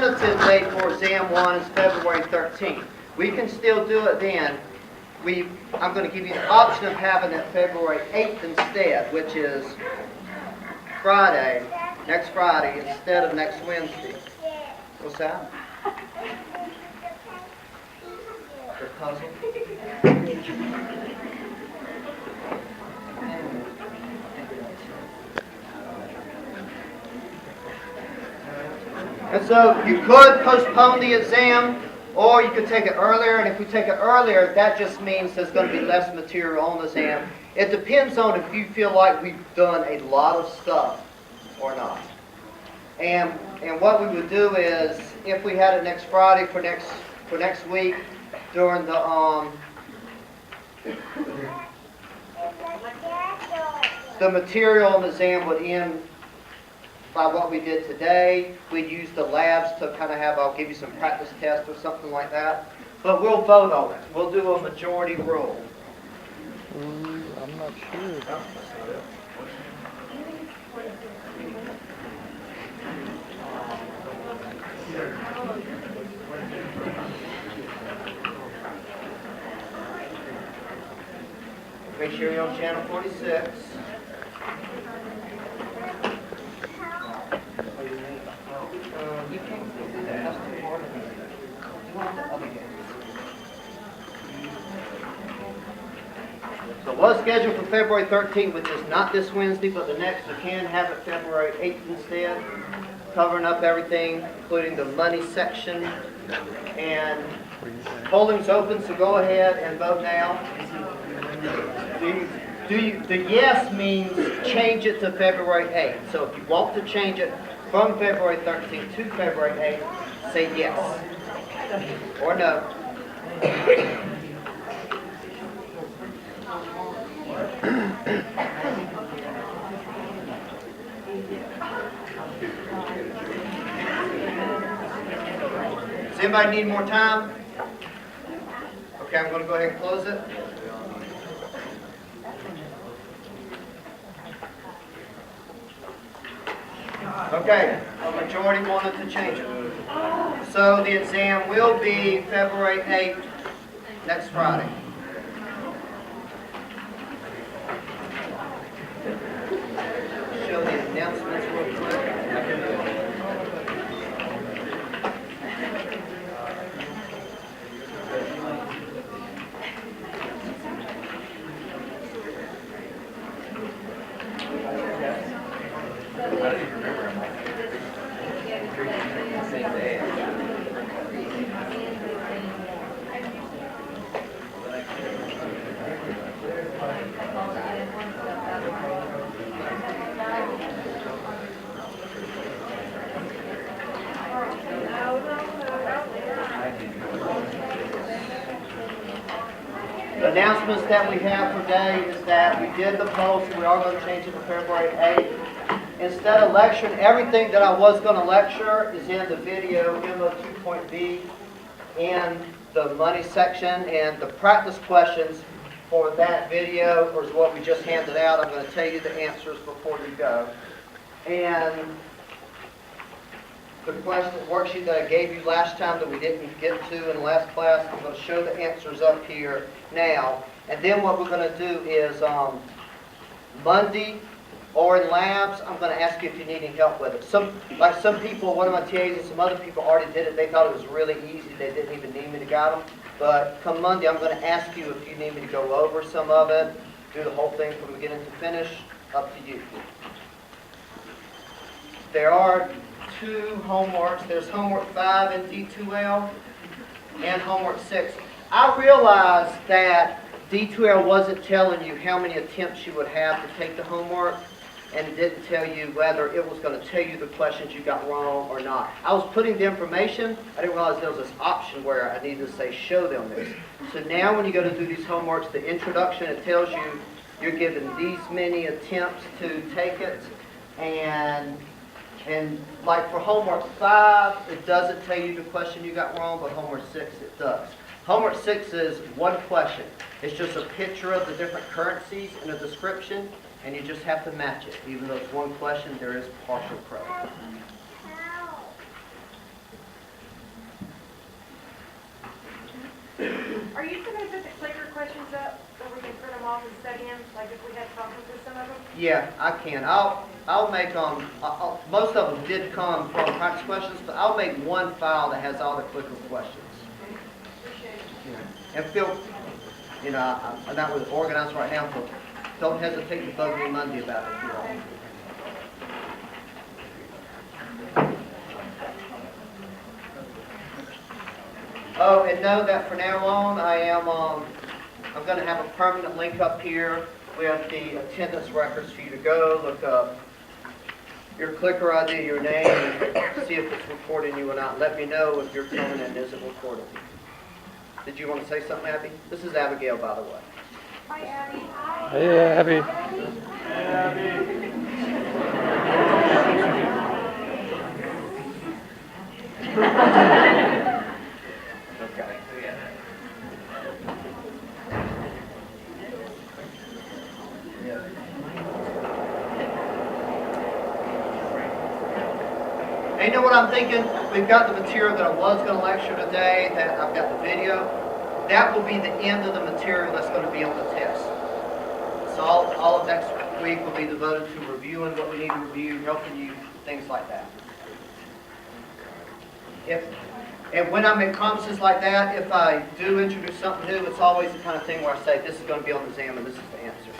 tentative date for exam 1 is February 13th. We can still do it then. I'm going to give you the option of having it February 8th instead, which is Friday, next Friday, instead of next Wednesday. What's that? The puzzle? And so you could postpone the exam, or you could take it earlier, and if we take it earlier, that just means there's going to be less material on the exam. It depends on if you feel like we've done a lot of stuff or not. And what we would do is, if we had it next Friday for next week, during the material on the exam would end by what we did today. We'd use the labs to kind of I'll give you some practice tests or something like that. But we'll vote on it. We'll do a majority rule. I'm not sure. Make sure you're on channel 46. You can't do that. That's too hard. You want the other game. So it was scheduled for February 13th, which is not this Wednesday, but the next. We can have it February 8th instead, covering up everything, including the money section. And polling's open, so go ahead and vote now. The yes means change it to February 8th. So if you want to change it from February 13th to February 8th, say yes or no. Does anybody need more time? Okay, I'm going to go ahead and close it. Okay, a majority wanted to change it. So the exam will be February 8th, next Friday. Show the announcements real quick. The announcements that we have today is that we did the poll, so we are going to change it to February 8th. Instead of lecturing, everything that I was going to lecture is in the video, MO 2.B, in the money section, and the practice questions for that video is what we just handed out. I'm going to tell you the answers before you go. And the question worksheet that I gave you last time that we didn't get to in the last class, I'm going to show the answers up here now. And then what we're going to do is Monday or in labs, I'm going to ask you if you need any help with it. Some people, one of my TAs and some other people already did it. They thought it was really easy. They didn't even need me to guide them. But come Monday, I'm going to ask you if you need me to go over some of it, do the whole thing from beginning to finish. Up to you. There are two homeworks. There's homework 5 in D2L and homework 6. I realized that D2L wasn't telling you how many attempts you would have to take the homework, and it didn't tell you whether it was going to tell you the questions you got wrong or not. I was putting the information. I didn't realize there was this option where I needed to say show them this. So now when you go to do these homeworks, the introduction, it tells you you're given these many attempts to take it, and like for homework 5, it doesn't tell you the question you got wrong, but homework 6, it does. Homework 6 is one question. It's just a picture of the different currencies and a description, and you just have to match it. Even though it's one question, there is partial credit. office set in, like if we had problems with some of them? Yeah, I can. I'll make, most of them did come from practice questions, but I'll make one file that has all the clicker questions. Appreciate it. Yeah. And feel, I'm not with organized right now, so don't hesitate to bug me Monday about it if you want. Oh, and know that from now on, I'm going to have a permanent link up here with the attendance records for you to go, look up your clicker ID, your name, and see if it's recording you or not. Let me know if you're coming and isn't recording. Did you want to say something, Abby? This is Abigail, by the way. Hi, Abby. Hey, Abby. Okay. And you know what I'm thinking? We've got the material that I was going to lecture today, that I've got the video. That will be the end of the material that's going to be on the test. So all of next week will be devoted to reviewing what we need to review, helping you, things like that. And when I make promises like that, if I do introduce something new, it's always the kind of thing where I say, this is going to be on the exam and this is the answer.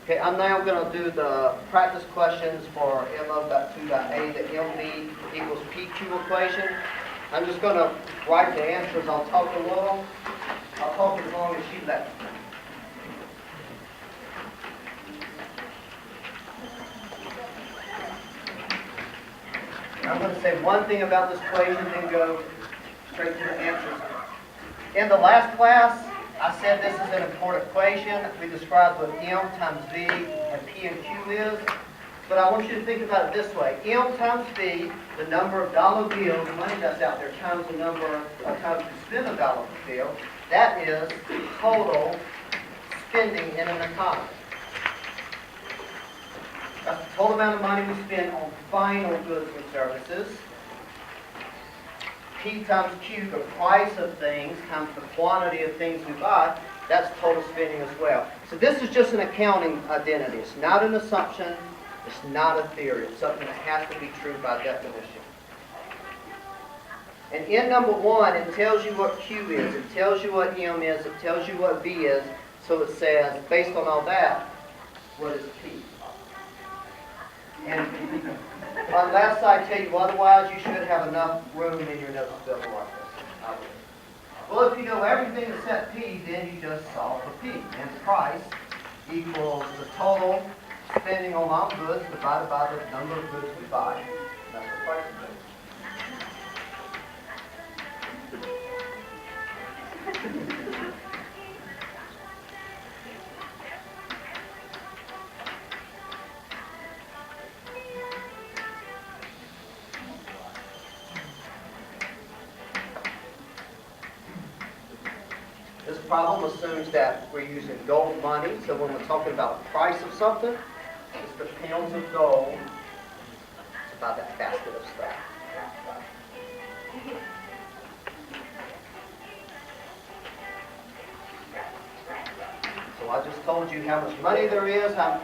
Okay, I'm now going to do the practice questions for MO.2.A, the MV equals PQ equation. I'm just going to write the answers. I'll talk a little. I'll talk as long as you let me. I'm going to say one thing about this equation, then go straight to the answers. In the last class, I said this is an important equation. We described what M times V and P and Q is. But I want you to think about it this way. M times V, the number of dollar bills, money that's out there, times the number of times we spend a dollar bill, that is total spending in an economy. That's the total amount of money we spend on final goods and services. P times Q, the price of things, times the quantity of things we buy, that's total spending as well. So this is just an accounting identity. It's not an assumption. It's not a theory. It's something that has to be true by definition. And in number one, it tells you what Q is. It tells you what M is. It tells you what V is. So it says, based on all that, what is P? And unless I tell you otherwise, you should have enough room in your notes to like this. Well, if you know everything except P, then you just solve for P. And price equals the total spending on all goods divided by the number of goods we buy. That's the price of goods. This problem assumes that we're using gold money, so when we're talking about the price of something, it's the pounds of gold. It's about that basket of stuff. So I just told you how much money there is, how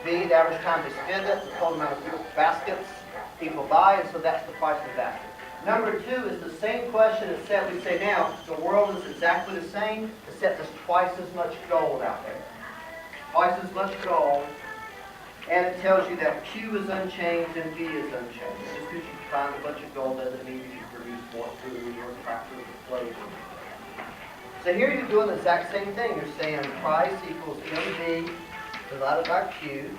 V, the average time they spend it, the total amount of baskets people buy, and so that's the price of the basket. Number two is the same question except we say now, the world is exactly the same, except there's twice as much gold out there. Twice as much gold. And it tells you that Q is unchanged and V is unchanged. Just because you find a bunch of gold doesn't mean you can produce more food or tractors or clothes. So here you're doing the exact same thing. You're saying price equals MV divided by Q.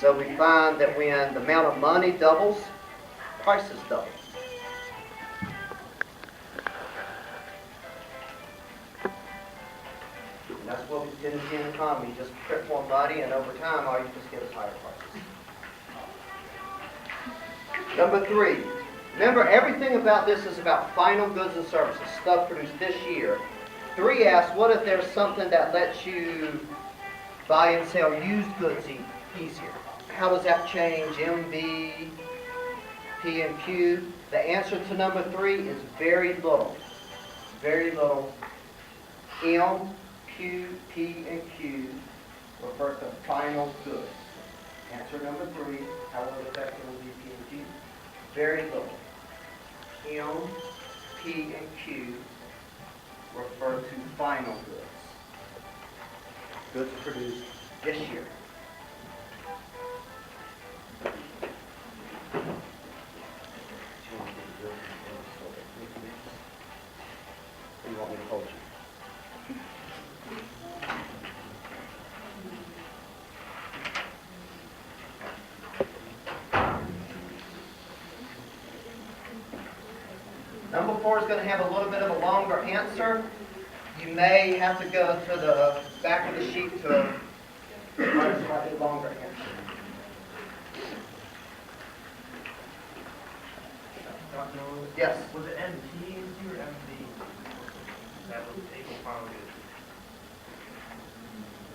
So we find that when the amount of money doubles, prices double. And that's what we tend to see in the economy. You just print more money, and over time, all you just get is higher prices. Number 3, remember everything about this is about final goods and services, stuff produced this year. 3 asks, what if there's something that lets you buy and sell used goods easier? How does that change MV, P, and Q? The answer to number 3 is very little. Very little. M, Q, P, and Q refer to final goods. Answer number 3, how will it affect MV, P, and Q? Very little. M, P, and Q refer to final goods. Goods produced this year. You want me to hold you? Number 4 is going to have a little bit of a longer answer. You may have to go to the back of the sheet to write a slightly longer answer. Yes? Was it MT or MV? That was able final goods.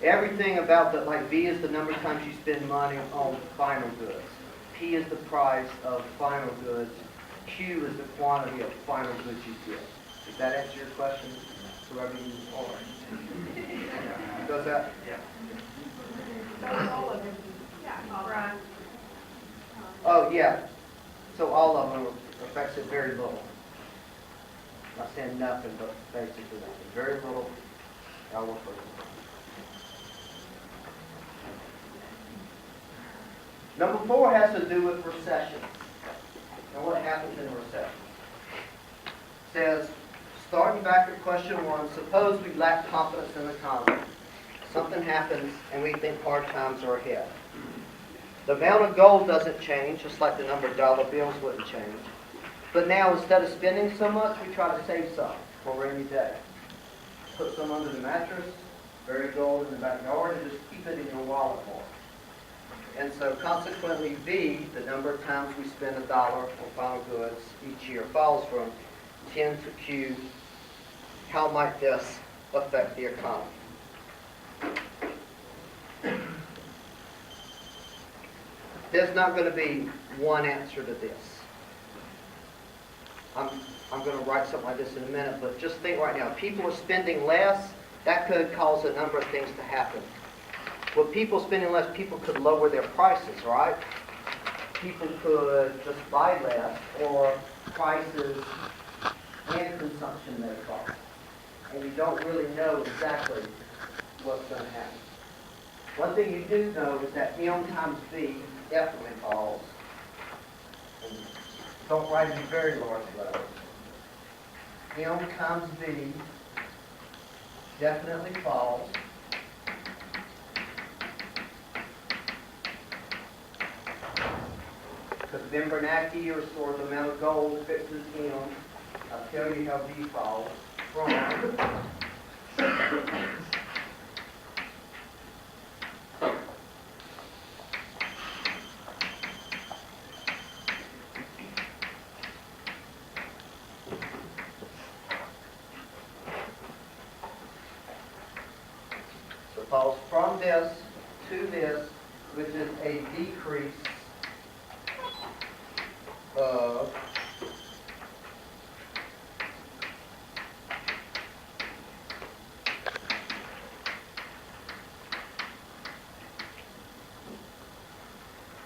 Everything about the, like V is the number of times you spend money on final goods. P is the price of final goods. Q is the quantity of final goods you get. Does that answer your question? Whoever you are. Does that? Yeah. All of it. Yeah, right. Oh, yeah. So all of them affects it very little. Not saying nothing, but basically nothing. Very little. I'll work for it. Number 4 has to do with recession. And what happens in a recession? It says, starting back at question 1, suppose we lack confidence in the economy. Something happens and we think hard times are ahead. The amount of gold doesn't change, just like the number of dollar bills wouldn't change. But now, instead of spending so much, we try to save some for a rainy day. Put some under the mattress, bury gold in the backyard, and just keep it in your wallet more. And so consequently, V, the number of times we spend $1 on final goods each year, falls from 10 to Q. How might this affect the economy? There's not going to be one answer to this. I'm going to write something like this in a minute, but just think right now. People are spending less. That could cause a number of things to happen. With people spending less, people could lower their prices, right? People could just buy less, or prices and consumption may fall. And you don't really know exactly what's going to happen. One thing you do know is that M times V definitely falls. And don't write in very large letters. M times V definitely falls. Because Ben Bernanke or the amount of gold fixes M. I'll tell you how V falls from. So it falls from this to this, which is a decrease of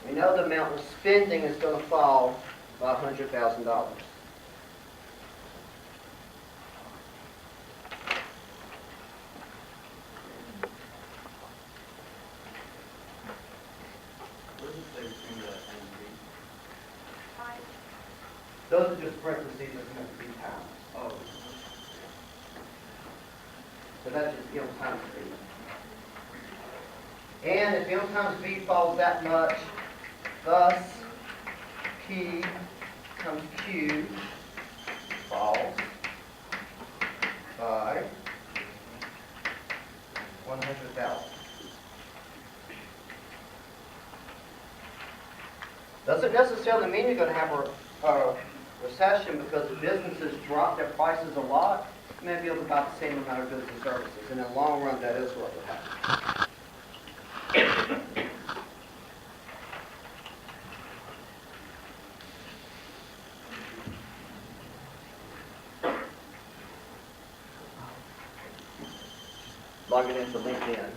we know the amount of spending is going to fall by $100,000. Those are just parentheses that's meant to be times. Oh. So that's just M times V. And if M times V falls that much, thus P times Q falls by 100,000. Doesn't necessarily mean you're gonna have a recession, because if businesses drop their prices a lot, you may be able to buy the same amount of goods and services, and in the long run, that is what will happen. Logging into LinkedIn.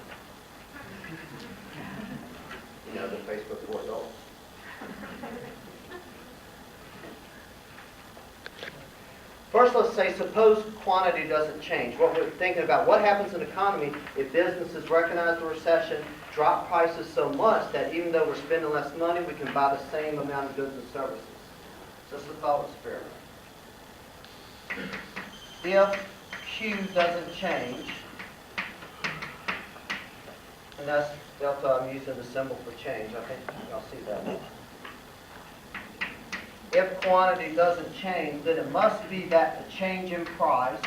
You know, the Facebook for adults. First, let's say, suppose quantity doesn't change. What we're thinking about, what happens in the economy if businesses recognize the recession, drop prices so much that even though we're spending less money, we can buy the same amount of goods and services. Just a thought experiment. If Q doesn't change, and that's delta, I'm using the symbol for change. I think y'all see that. If quantity doesn't change, then it must be that the change in price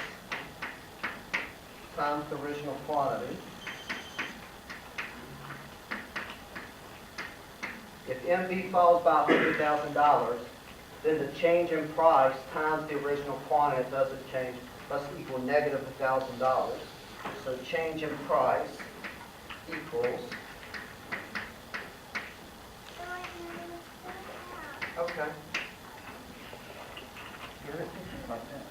times the original quantity. If MB falls by $100,000, then the change in price times the original quantity, it doesn't change, must equal negative $1,000. So change in price equals, okay. You're thinking about that.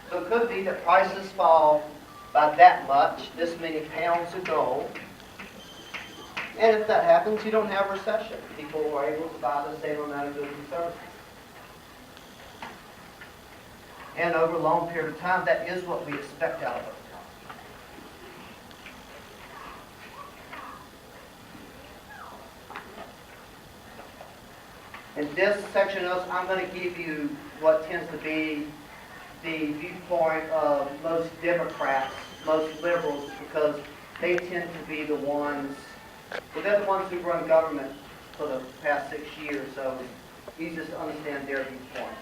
So it could be that prices fall by that much, this many pounds of gold. And if that happens, you don't have a recession. People are able to buy the same amount of goods and services. And over a long period of time, that is what we expect out of it. In this section of notes, I'm going to give you what tends to be the viewpoint of most Democrats, most liberals, because they tend to be the ones, well, they're the ones who run government for the past 6 years, so it's easiest to understand their viewpoint.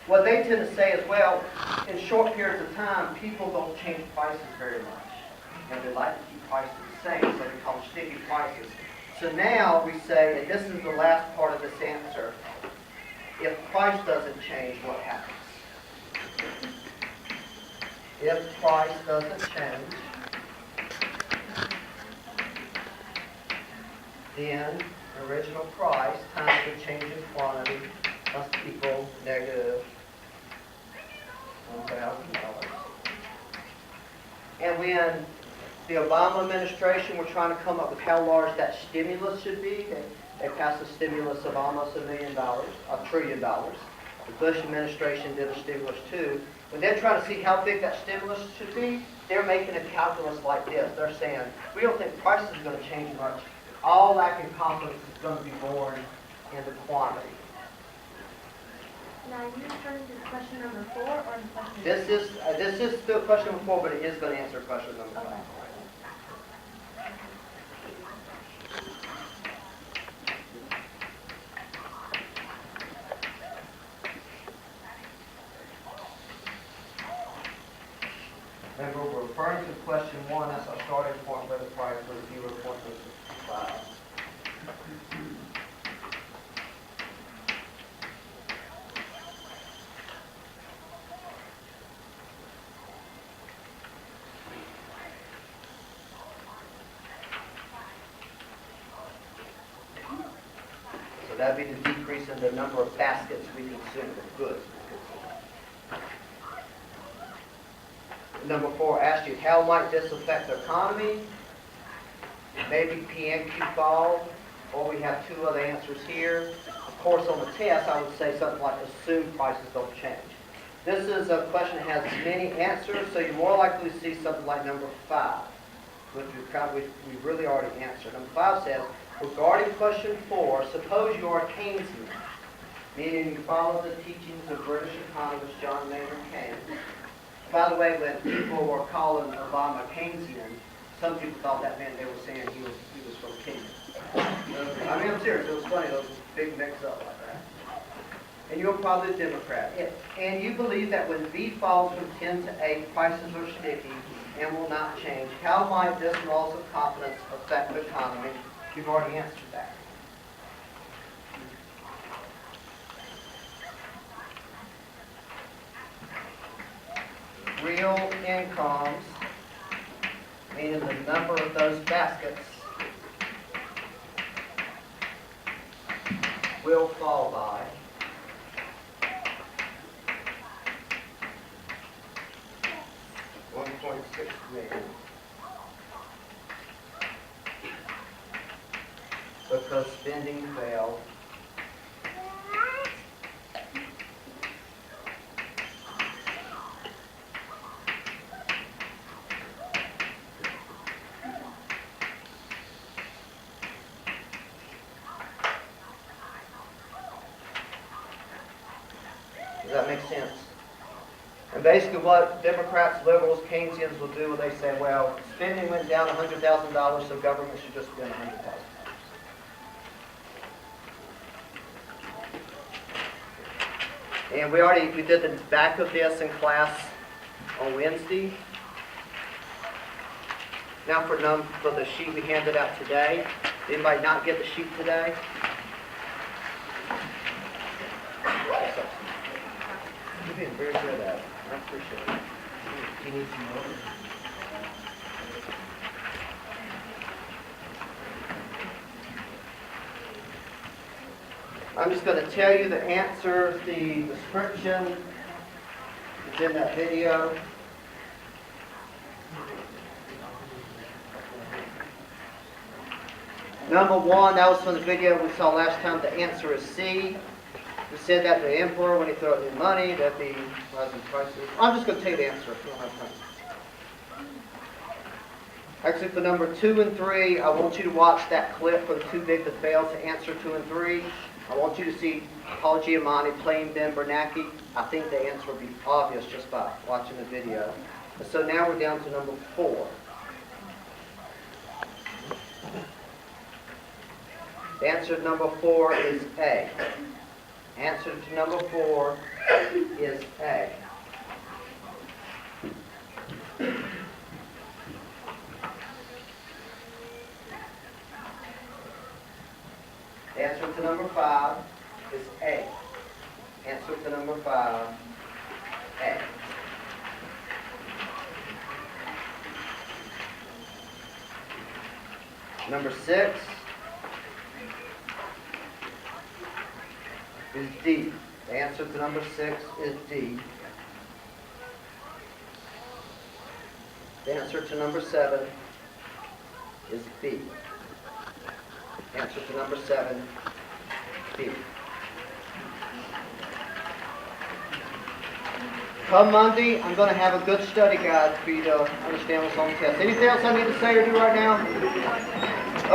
What they tend to say is, well, in short periods of time, people don't change prices very much. And they like to keep prices the same, so they call them sticky prices. So now we say, and this is the last part of this answer, if price doesn't change, what happens? If price doesn't change, then original price times the change in quantity must equal negative $1,000. And when the Obama administration were trying to come up with how large that stimulus should be, they passed a stimulus of almost $1 trillion. The Bush administration did a stimulus too. When they're trying to see how big that stimulus should be, they're making a calculus like this. They're saying, we don't think prices are going to change much. All lacking confidence is going to be born in the quantity. Now, are you referring to question number 4 or the question? This is still question number 4, but it is going to answer question number 5. Okay. Remember, we're referring to question 1. That's our starting point where the price was 0.65. So that'd be the decrease in the number of baskets we consume of goods. Number 4 asked you, how might this affect the economy? Maybe P and Q fall, or we have 2 other answers here. Of course, on the test, I would say something like assume prices don't change. This is a question that has many answers, so you're more likely to see something like number 5, which we really already answered. Number 5 says, regarding question 4, suppose you are a Keynesian, meaning you follow the teachings of British economist John Maynard Keynes. By the way, when people were calling Obama Keynesian, some people thought that meant they were saying he was from Kenya. I mean, I'm serious. It was funny. There was a big mix-up like that. And you're probably a Democrat. And you believe that when beef falls from 10 to 8, prices are sticky and will not change. How might this loss of confidence affect the economy? You've already answered that. Real incomes, meaning the number of those baskets, will fall by 1.6 million. Because spending fell. Does that make sense? And basically what Democrats, liberals, Keynesians will do when they say, well, spending went down $100,000, so government should just spend $100,000. And we did the back of this in class on Wednesday. Now for the sheet we handed out today. Did anybody not get the sheet today? You've been very good at it. I appreciate it. You need some more? I'm just going to tell you the answer, the description is in that video. Number one, that was from the video we saw last time. The answer is C. We said that the emperor, when he threw out new money, that the rising prices. I'm just going to tell you the answer if you don't have time. Actually, for number 2 and 3, I want you to watch that clip from Too Big to Fail to answer 2 and 3. I want you to see Paul Giamatti playing Ben Bernanke. I think the answer will be obvious just by watching the video. So now we're down to number 4. The answer to number 4 is A. Answer to number 4 is A. Answer to number 5 is A. Answer to number 5, A. Number 6 is D. The answer to number 6 is D. The answer to number 7 is B. Answer to number 7, B. Come Monday, I'm going to have a good study guide for you to understand what's on the test. Anything else I need to say or do right now?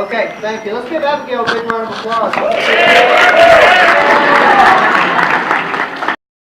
Okay, thank you. Let's give Abigail a big round of applause.